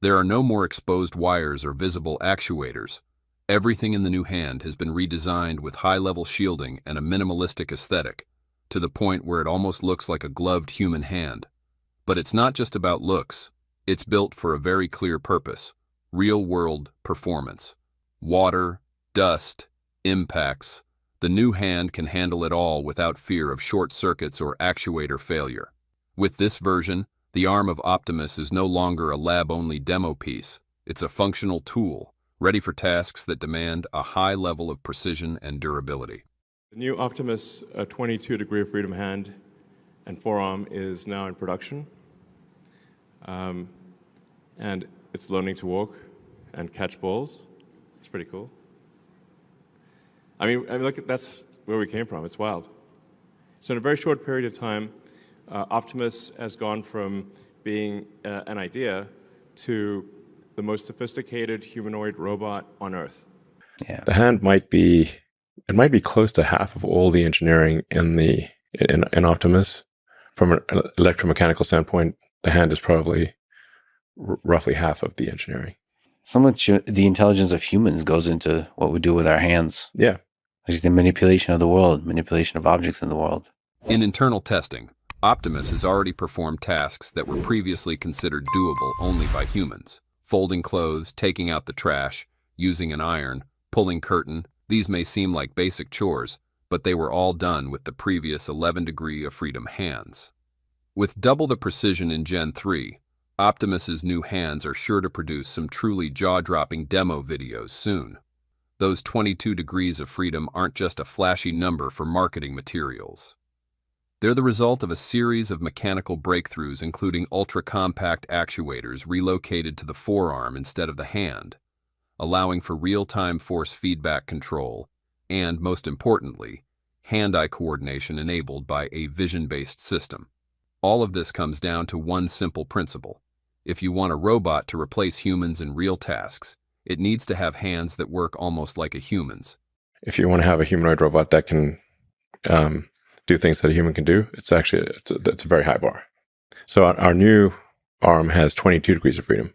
Speaker 2: There are no more exposed wires or visible actuators. Everything in the new hand has been redesigned with high-level shielding and a minimalistic aesthetic, to the point where it almost looks like a gloved human hand. But it's not just about looks. It's built for a very clear purpose: real-world performance. Water, dust, impacts. The new hand can handle it all without fear of short circuits or actuator failure. With this version, the arm of Optimus is no longer a lab-only demo piece. It's a functional tool, ready for tasks that demand a high level of precision and durability.
Speaker 1: The new Optimus 22 degree of freedom hand and forearm is now in production. And it's learning to walk and catch balls. It's pretty cool. I mean, look, that's where we came from. It's wild. So in a very short period of time, Optimus has gone from being an idea to the most sophisticated humanoid robot on Earth.
Speaker 3: Yeah.
Speaker 4: The hand might be close to half of all the engineering in Optimus. From an electromechanical standpoint, the hand is probably roughly half of the engineering.
Speaker 3: So much the intelligence of humans goes into what we do with our hands.
Speaker 4: Yeah.
Speaker 3: Like the manipulation of the world, manipulation of objects in the world.
Speaker 2: In internal testing, Optimus has already performed tasks that were previously considered doable only by humans. Folding clothes, taking out the trash, using an iron, pulling curtain. These may seem like basic chores, but they were all done with the previous 11 degree of freedom hands. With double the precision in Gen 3, Optimus's new hands are sure to produce some truly jaw-dropping demo videos soon. Those 22 degrees of freedom aren't just a flashy number for marketing materials. They're the result of a series of mechanical breakthroughs, including ultra-compact actuators relocated to the forearm instead of the hand, allowing for real-time force feedback control, and, most importantly, hand-eye coordination enabled by a vision-based system. All of this comes down to one simple principle. If you want a robot to replace humans in real tasks, it needs to have hands that work almost like a human's.
Speaker 4: If you want to have a humanoid robot that can do things that a human can do, it's a very high bar. So our new arm has 22 degrees of freedom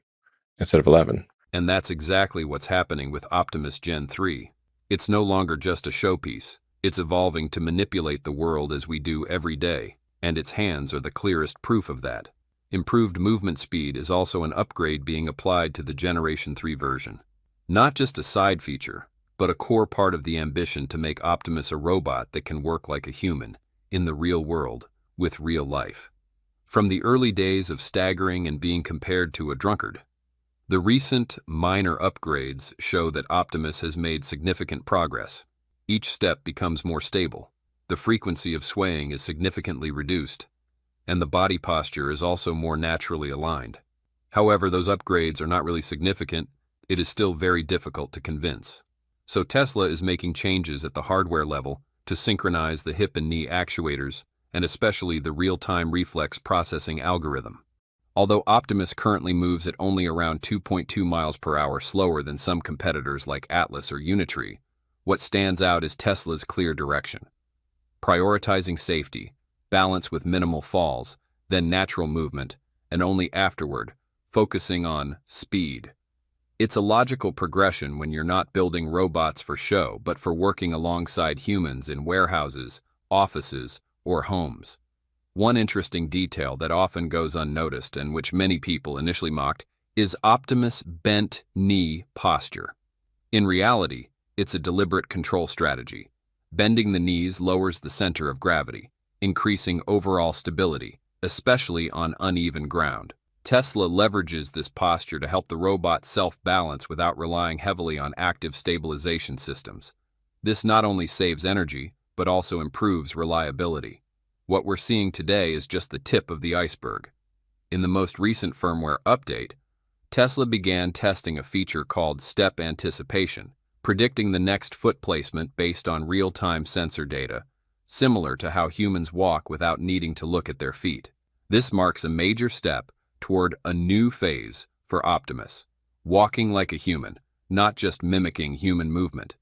Speaker 4: instead of 11.
Speaker 2: And that's exactly what's happening with Optimus Gen 3. It's no longer just a showpiece. It's evolving to manipulate the world as we do every day, and its hands are the clearest proof of that. Improved movement speed is also an upgrade being applied to the Generation 3 version. Not just a side feature, but a core part of the ambition to make Optimus a robot that can work like a human, in the real world, with real life. From the early days of staggering and being compared to a drunkard, The recent minor upgrades show that Optimus has made significant progress. Each step becomes more stable, the frequency of swaying is significantly reduced, and the body posture is also more naturally aligned. However, those upgrades are not really significant. It is still very difficult to convince. So Tesla is making changes at the hardware level to synchronize the hip and knee actuators, and especially the real-time reflex processing algorithm. Although Optimus currently moves at only around 2.2 miles per hour slower than some competitors like Atlas or Unitree, what stands out is Tesla's clear direction. Prioritizing safety, balance with minimal falls, then natural movement, and only afterward, focusing on speed. It's a logical progression when you're not building robots for show, but for working alongside humans in warehouses, offices, or homes. One interesting detail that often goes unnoticed and which many people initially mocked is Optimus' bent knee posture. In reality, it's a deliberate control strategy. Bending the knees lowers the center of gravity, increasing overall stability, especially on uneven ground. Tesla leverages this posture to help the robot self-balance without relying heavily on active stabilization systems. This not only saves energy, but also improves reliability. What we're seeing today is just the tip of the iceberg. In the most recent firmware update, Tesla began testing a feature called step anticipation, predicting the next foot placement based on real-time sensor data, similar to how humans walk without needing to look at their feet. This marks a major step toward a new phase for Optimus, walking like a human, not just mimicking human movement.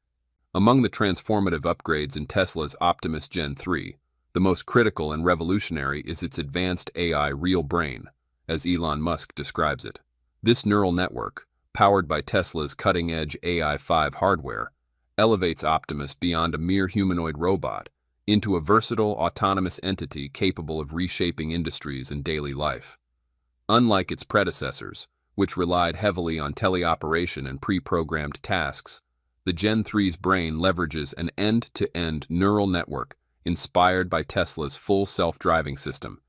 Speaker 2: Among the transformative upgrades in Tesla's Optimus Gen 3, the most critical and revolutionary is its advanced AI real brain, as Elon Musk describes it. This neural network, powered by Tesla's cutting-edge AI-5 hardware, elevates Optimus beyond a mere humanoid robot into a versatile, autonomous entity capable of reshaping industries and daily life. Unlike its predecessors, which relied heavily on teleoperation and pre-programmed tasks, the Gen 3's brain leverages an end-to-end neural network inspired by Tesla's full self-driving system,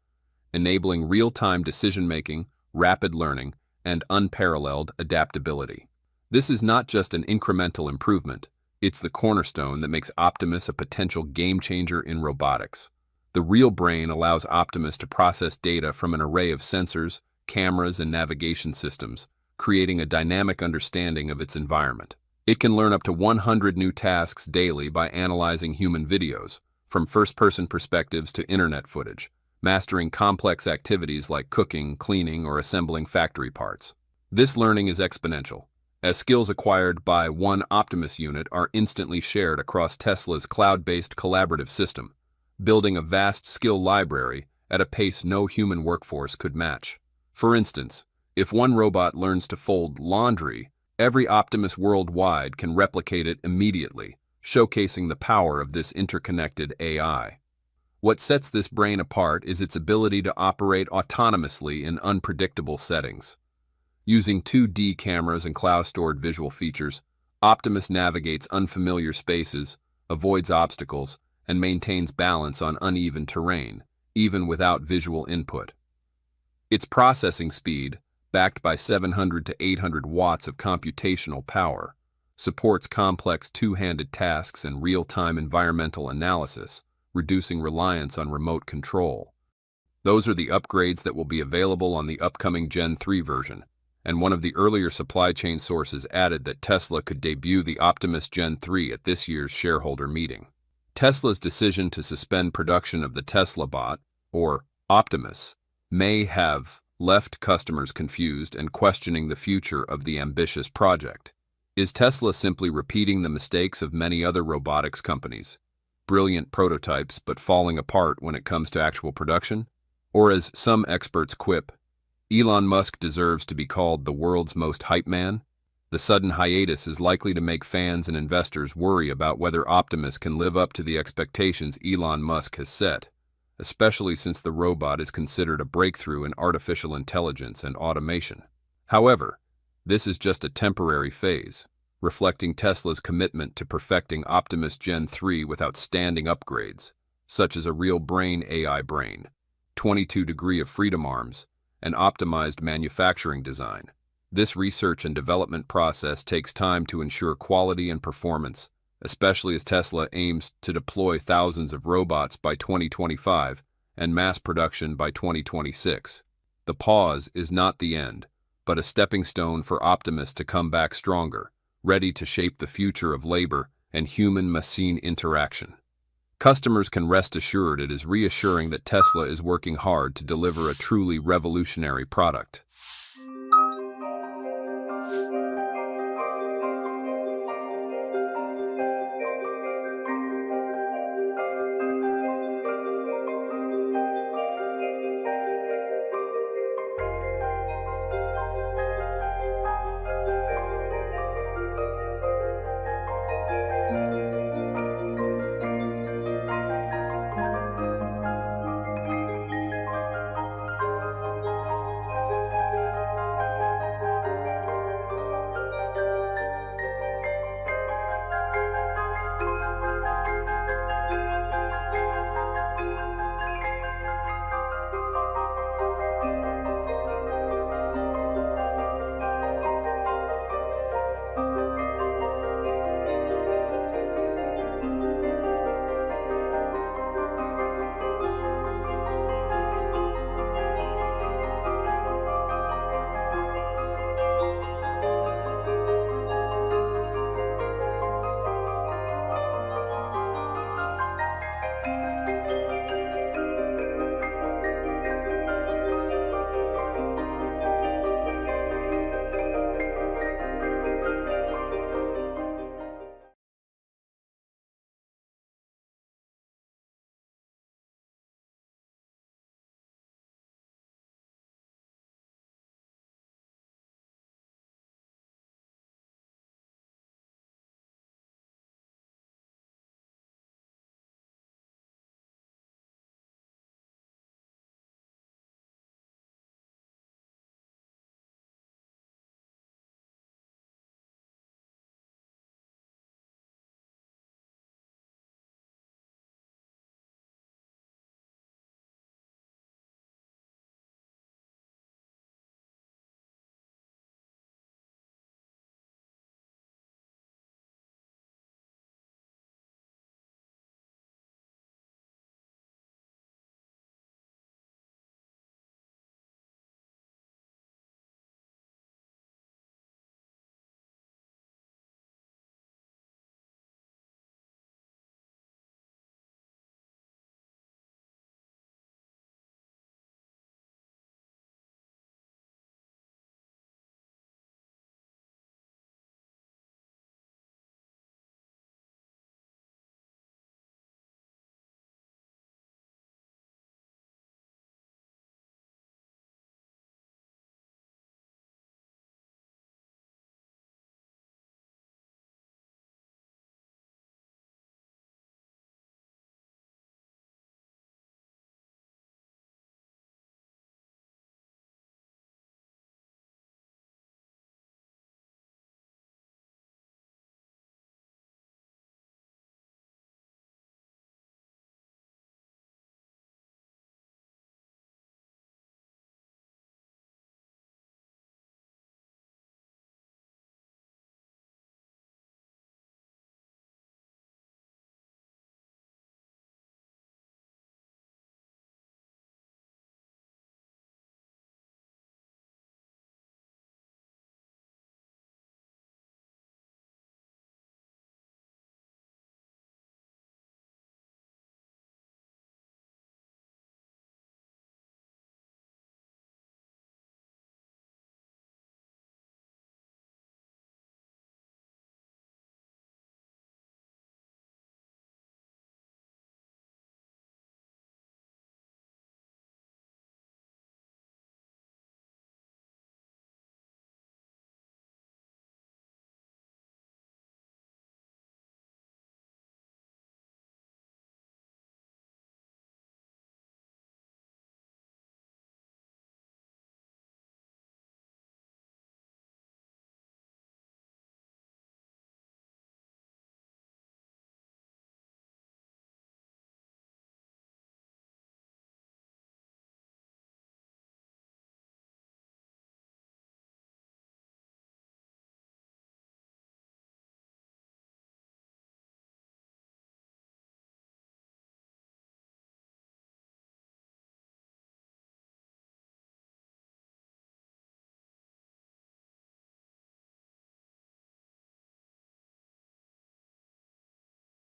Speaker 2: enabling real-time decision-making, rapid learning, and unparalleled adaptability. This is not just an incremental improvement, it's the cornerstone that makes Optimus a potential game-changer in robotics. The real brain allows Optimus to process data from an array of sensors, cameras, and navigation systems, creating a dynamic understanding of its environment. It can learn up to 100 new tasks daily by analyzing human videos, from first-person perspectives to internet footage, mastering complex activities like cooking, cleaning, or assembling factory parts. This learning is exponential, as skills acquired by one Optimus unit are instantly shared across Tesla's cloud-based collaborative system, building a vast skill library at a pace no human workforce could match. For instance, if one robot learns to fold laundry, every Optimus worldwide can replicate it immediately, showcasing the power of this interconnected AI. What sets this brain apart is its ability to operate autonomously in unpredictable settings. Using 2D cameras and cloud-stored visual features, Optimus navigates unfamiliar spaces, avoids obstacles, and maintains balance on uneven terrain, even without visual input. Its processing speed, backed by 700 to 800 watts of computational power, supports complex two-handed tasks and real-time environmental analysis, reducing reliance on remote control. Those are the upgrades that will be available on the upcoming Gen 3 version, and one of the earlier supply chain sources added that Tesla could debut the Optimus Gen 3 at this year's shareholder meeting. Tesla's decision to suspend production of the Tesla Bot, or Optimus, may have left customers confused and questioning the future of the ambitious project. Is Tesla simply repeating the mistakes of many other robotics companies? Brilliant prototypes but falling apart when it comes to actual production? Or as some experts quip, Elon Musk deserves to be called the world's most hype man? The sudden hiatus is likely to make fans and investors worry about whether Optimus can live up to the expectations Elon Musk has set, especially since the robot is considered a breakthrough in artificial intelligence and automation. However, this is just a temporary phase, reflecting Tesla's commitment to perfecting Optimus Gen 3 with outstanding upgrades, such as a real brain AI brain, 22 degree of freedom arms, and optimized manufacturing design. This research and development process takes time to ensure quality and performance, especially as Tesla aims to deploy thousands of robots by 2025 and mass production by 2026. The pause is not the end, but a stepping stone for Optimus to come back stronger, ready to shape the future of labor and human-machine interaction. Customers can rest assured it is reassuring that Tesla is working hard to deliver a truly revolutionary product.